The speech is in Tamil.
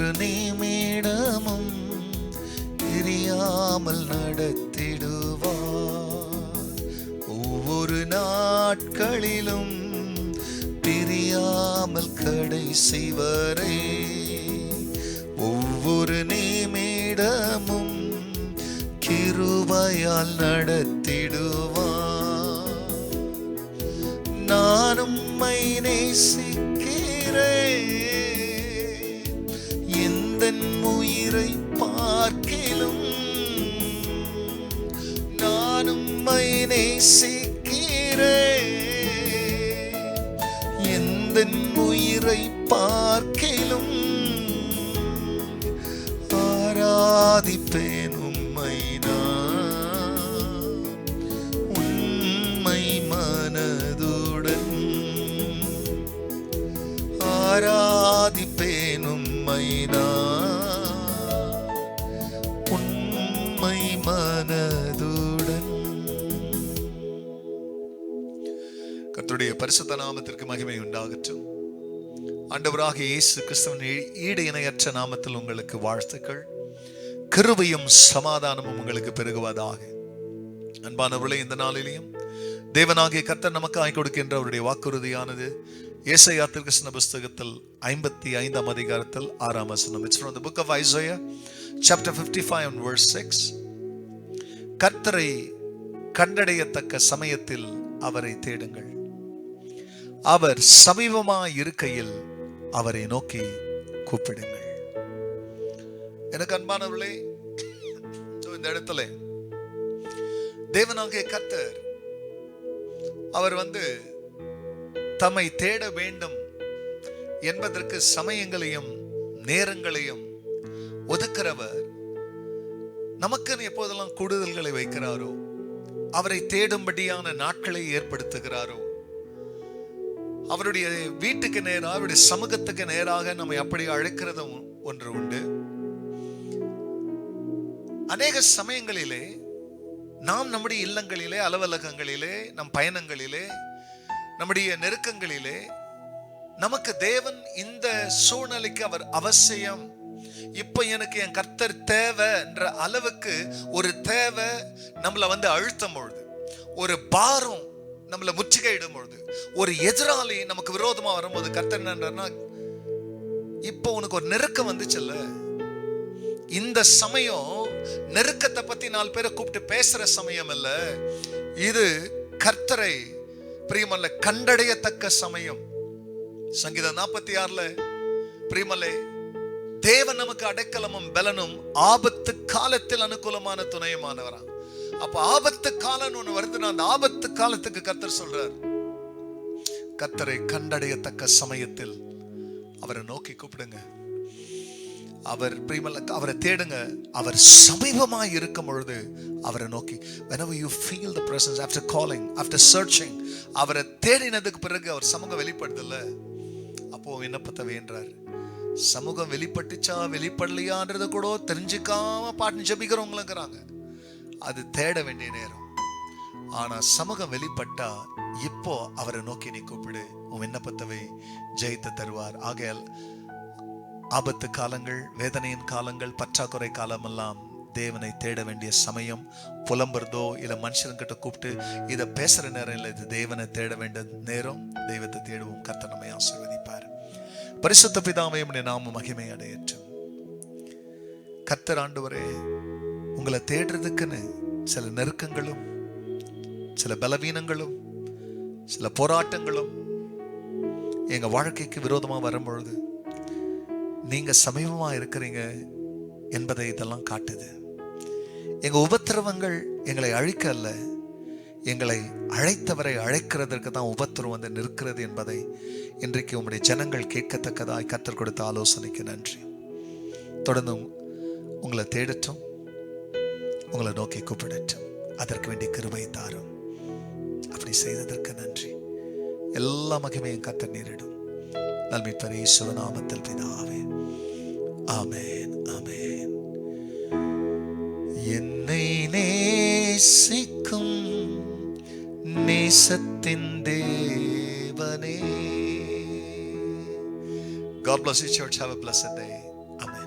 ஒவ்வொரு நிமிடமும் பிரியாமல் நடத்திடுவார். ஒவ்வொரு நாட்களிலும் பிரியாமல் கடைசி வரை ஒவ்வொரு நிமிடமும் கிருபையால் நடத்திடுவார். நான் உம்மை நேசிக்கிறேன், எந்தன் உயிரை பார்க்கிலும். நான் உம்மை நேசிக்கிறேன், எந்தன் உயிரை பார்க்கிலும். ஆராதிப்பேன் உம்மை நான் உண்மை மனதுடன். ஆராதிப்பேன் உம்மை நான் உண்மை மனதுடன். கர்த்தருடைய பரிசுத்த நாமத்திற்கு மகிமை உண்டாகட்டும். ஆண்டவராகிய இயேசு கிறிஸ்துவின் ஈடு இணையற்ற நாமத்தில் உங்களுக்கு வாழ்த்துக்கள். கிருபையும் சமாதானமும் உங்களுக்கு பெருகுவதாக. அன்பானவர்களே, இந்த நாளிலேயும் தேவனாகிய கர்த்தர் நமக்காய் கொடுக்கின்ற அவருடைய வாக்குறுதியானது ஏசாயா தீர்க்கதரிசன புத்தகத்தில் 55ஆம் அதிகாரத்தில் 6ஆம் வசனம். It's from the book of Isaiah, chapter 55 and verse 6. கர்த்தரை கண்டடையத்தக்க சமயத்தில் அவரை தேடுங்கள், அவர் சமீபமாய் இருக்கையில் அவரை நோக்கி கூப்பிடுங்கள். எனக்கு அன்பானவர்களே, இந்த இடத்துல தேவனாகிய கர்த்தர் அவர் தம்மை தேட வேண்டும் என்பதற்கு சமயங்களையும் நேரங்களையும் ஒதுக்கிறவர். நமக்கு எப்போதெல்லாம் கூடுதல்களை வைக்கிறாரோ, அவரை தேடும்படியான நாட்களை ஏற்படுத்துகிறாரோ, அவருடைய வீட்டுக்கு நேராக, அவருடைய சமூகத்துக்கு நேராக நம்மை அப்படி அழைக்கிறதும் ஒன்று உண்டு. அநேக சமயங்களிலே நாம் நம்முடைய இல்லங்களிலே, அலுவலகங்களிலே, நம் பயணங்களிலே, நம்முடைய நெருக்கங்களிலே நமக்கு தேவன் இந்த சூழ்நிலைக்கு அவர் அவசியம், இப்ப எனக்கு என் கர்த்தர் தேவை என்ற அளவுக்கு ஒரு தேவை நம்மளை அழுத்தும் பொழுது, ஒரு பாரம் நம்மளை முற்றுகையிடும் பொழுது, ஒரு எதிராளி நமக்கு விரோதமா வரும்போது கர்த்தர் என்னன்னா, இப்போ உனக்கு ஒரு நெருக்கம் வந்துச்சுல்ல, இந்த சமயம் நெருக்கத்தை பத்தி 4 பேரை கூப்பிட்டு பேசுற சமயம் இல்ல, இது கர்த்தரை பிரியமல்ல கண்டடையத்தக்க சமயம். சங்கீதம் 46 பிரியமல்லே, தேவன் நமக்கு அடைக்கலமும் பலனும் ஆபத்து காலத்தில் அனுகூலமான துணையுமானவரா. அப்ப ஆபத்து காலம் ஒண்ணு வருதுன்னா, அந்த ஆபத்து காலத்துக்கு கர்த்தர் சொல்றார், கர்த்தரை கண்டடையத்தக்க சமயத்தில் அவரை நோக்கி கூப்பிடுங்க, அவர் பிரியமல்ல அவரை தேடுங்க, அவர் சமீபமாய் இருக்கும் பொழுது அவரை நோக்கி. whenever you feel the presence, after calling, after searching, அவரை தேடினதுக்கு பிறகு அவர் சமூகம் வெளிப்படுதல்ல, அப்போ விண்ணப்பத்தை வேண்டார். சமூகம் வெளிப்பட்டுச்சா வெளிப்படலையான்றது கூட தெரிஞ்சுக்காம பாட்டு ஜபிக்கிறவங்களுங்கிறாங்க. அது தேட வேண்டிய நேரம். ஆனா சமூகம் வெளிப்பட்டா இப்போ அவரை நோக்கி நீ கூப்பிடு, உன் விண்ணப்பத்தவை ஜெயித்து தருவார். ஆகையால் ஆபத்து காலங்கள், வேதனையின் காலங்கள், பற்றாக்குறை காலமெல்லாம் தேவனை தேட வேண்டிய சமயம். புலம்புறதோ இல்ல மனுஷன்கிட்ட கூப்பிட்டு இதை பேசுற நேரம் இல்லை, இது தேவனை தேட வேண்டிய நேரம். தெய்வத்தை தேடுவோம். கர்த்தர் நம்மை ஆசீர்வதிப்பார். பரிசுத்த பிதாவே, உம்முடைய நாமம் மகிமை அடையட்டும். கர்த்தர் ஆண்டவரே, உங்களை தேடுறதுக்குன்னு சில நெருக்கங்களும், சில பலவீனங்களும், சில போராட்டங்களும் எங்க வாழ்க்கைக்கு விரோதமா வரும்பொழுது நீங்க சமீபமா இருக்கிறீங்க என்பதை இதெல்லாம் காட்டுது. எங்க உபத்திரவங்கள் எங்களை அழிக்க அல்ல, எங்களை அழைத்தவரை அழைக்கிறதற்கு தான் உபத்திரம் நிற்கிறது என்பதை இன்றைக்கு உம்முடைய ஜனங்கள் கேட்கத்தக்கதாய் கர்த்தர் கொடுத்த ஆலோசனைக்கு நன்றி. தொடர்ந்து உங்களை தேடட்டும், உங்களை நோக்கி கூப்பிடட்டும், அதற்கு வேண்டிய கிருபை தாரும். அப்படி செய்ததற்கு நன்றி. எல்லா மகிமையும் கர்த்தர் நேரிடும். நல்மீட்பர் இயேசு நாமத்தில் பிதாவே, ஆமென், ஆமென். என்னை நேசிக்கும் நேசத்தின் தேவனே. God bless you, church. Have a blessed day. Amen.